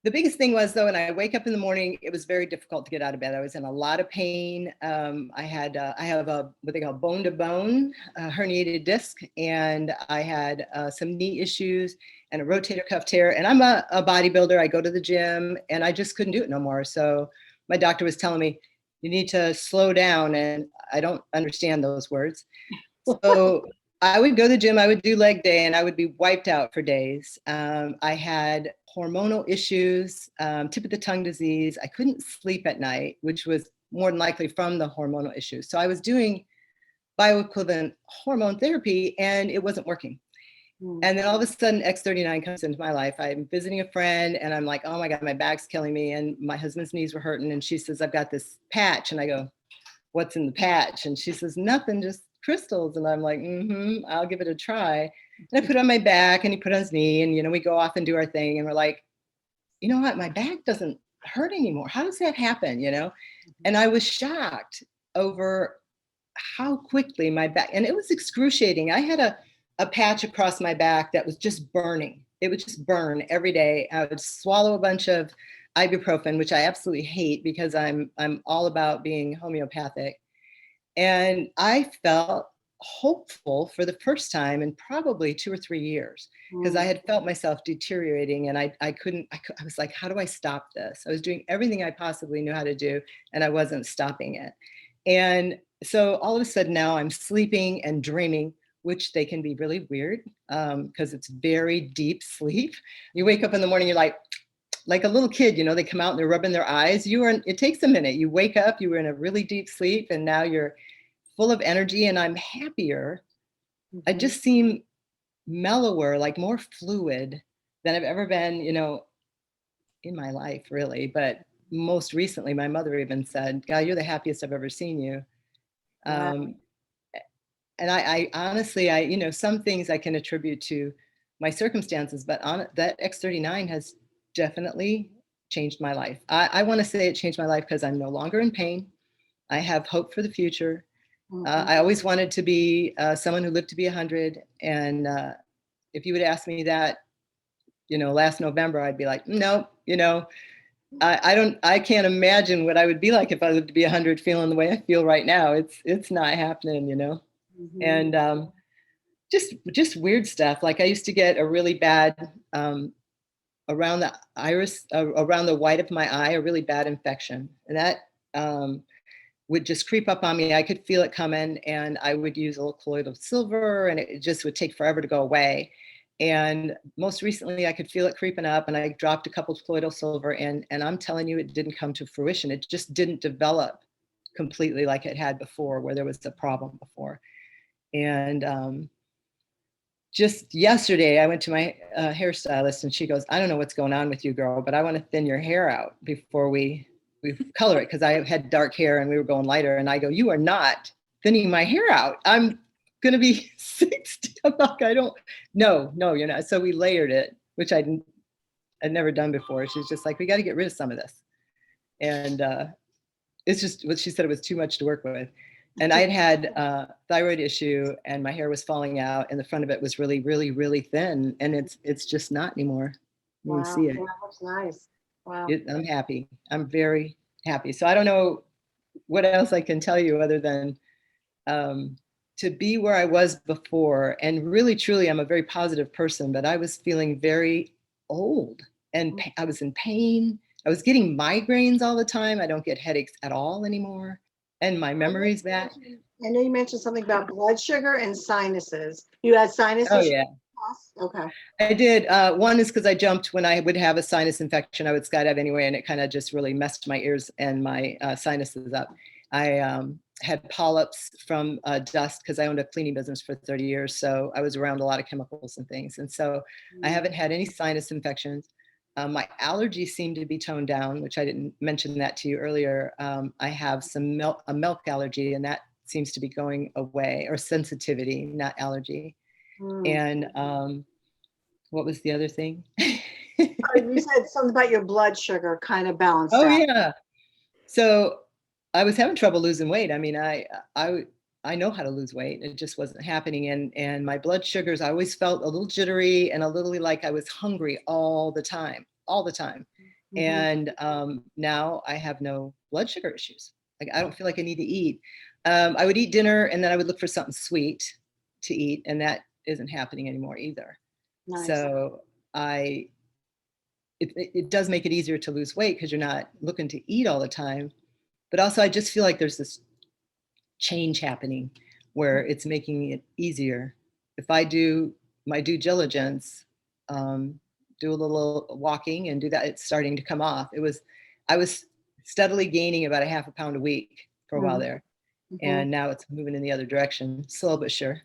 The biggest thing was though, when I wake up in the morning, it was very difficult to get out of bed. I was in a lot of pain. I have a what they call bone to bone herniated disc, and I had some knee issues and a rotator cuff tear. And I'm a bodybuilder. I go to the gym, and I just couldn't do it no more. So my doctor was telling me, you need to slow down, and I don't understand those words. So I would go to the gym, I would do leg day, and I would be wiped out for days. I had hormonal issues, tip of the tongue disease. I couldn't sleep at night, which was more than likely from the hormonal issues. So I was doing bioequivalent hormone therapy, and it wasn't working. And then all of a sudden, X39 comes into my life. I'm visiting a friend, and I'm like, oh my God, my back's killing me. And my husband's knees were hurting. And she says, I've got this patch. And I go, what's in the patch? And she says, nothing, just crystals. And I'm like, I'll give it a try. And I put it on my back, and he put it on his knee, and, we go off and do our thing. And we're like, you know what? My back doesn't hurt anymore. How does that happen? And I was shocked over how quickly my back, and it was excruciating. I had a patch across my back that was just burning. It would just burn every day. I would swallow a bunch of ibuprofen, which I absolutely hate because I'm all about being homeopathic. And I felt hopeful for the first time in probably 2 or 3 years, because I had felt myself deteriorating, and I was like, how do I stop this? I was doing everything I possibly knew how to do, and I wasn't stopping it. And so all of a sudden now I'm sleeping and dreaming, which they can be really weird, because it's very deep sleep. You wake up in the morning, you're like a little kid, they come out and they're rubbing their eyes. It takes a minute. You wake up, you were in a really deep sleep, and now you're full of energy, and I'm happier. I just seem mellower, like more fluid than I've ever been, in my life, really. But most recently, my mother even said, God, you're the happiest I've ever seen you. Wow. And I honestly, some things I can attribute to my circumstances, but that X39 has definitely changed my life. I want to say it changed my life because I'm no longer in pain. I have hope for the future. I always wanted to be someone who lived to be 100. And if you would ask me that, last November, I'd be like, no, I can't imagine what I would be like if I lived to be 100 feeling the way I feel right now. It's not happening, And just weird stuff. Like I used to get a really bad, around the iris, around the white of my eye, a really bad infection. And that would just creep up on me. I could feel it coming, and I would use a little colloidal silver, and it just would take forever to go away. And most recently I could feel it creeping up, and I dropped a couple of colloidal silver, and I'm telling you, it didn't come to fruition. It just didn't develop completely like it had before, where there was a problem before. And just yesterday, I went to my hairstylist, and she goes, I don't know what's going on with you, girl, but I want to thin your hair out before we color it, because I had dark hair and we were going lighter. And I go, you are not thinning my hair out. I'm going to be 60. I'm like, no, you're not. So we layered it, which I'd never done before. She's just like, we got to get rid of some of this. And it's just what she said, it was too much to work with. And I had a thyroid issue, and my hair was falling out, and the front of it was really, really, really thin. And it's just not anymore. You can see it. Yeah, that's nice. Wow. I'm happy. I'm very happy. So I don't know what else I can tell you other than to be where I was before. And really, truly, I'm a very positive person, but I was feeling very old, and I was in pain. I was getting migraines all the time. I don't get headaches at all anymore. And my memory's back. I know you mentioned something about blood sugar and sinuses. You had sinus Oh, issues? yeah. Okay. I did. One is because I jumped when I would have a sinus infection. I would skydive anyway, and it kind of just really messed my ears and my sinuses up. I had polyps from dust because I owned a cleaning business for 30 years. So I was around a lot of chemicals and things. And so I haven't had any sinus infections. My allergies seem to be toned down, which I didn't mention that to you earlier. I have a milk allergy, and that seems to be going away, or sensitivity, not allergy. And what was the other thing? You said something about your blood sugar kind of balanced out. Oh, yeah. So I was having trouble losing weight. I mean, I know how to lose weight. It just wasn't happening. And my blood sugars, I always felt a little jittery and a little like I was hungry all the time. And now I have no blood sugar issues. Like, I don't feel like I need to eat. I would eat dinner and then I would look for something sweet to eat, and that isn't happening anymore either. Nice. So it does make it easier to lose weight because you're not looking to eat all the time. But also, I just feel like there's this change happening where it's making it easier. If I do my due diligence, do a little walking and do that, it's starting to come off. I was steadily gaining about a half a pound a week for a while there. And now it's moving in the other direction, slow but sure.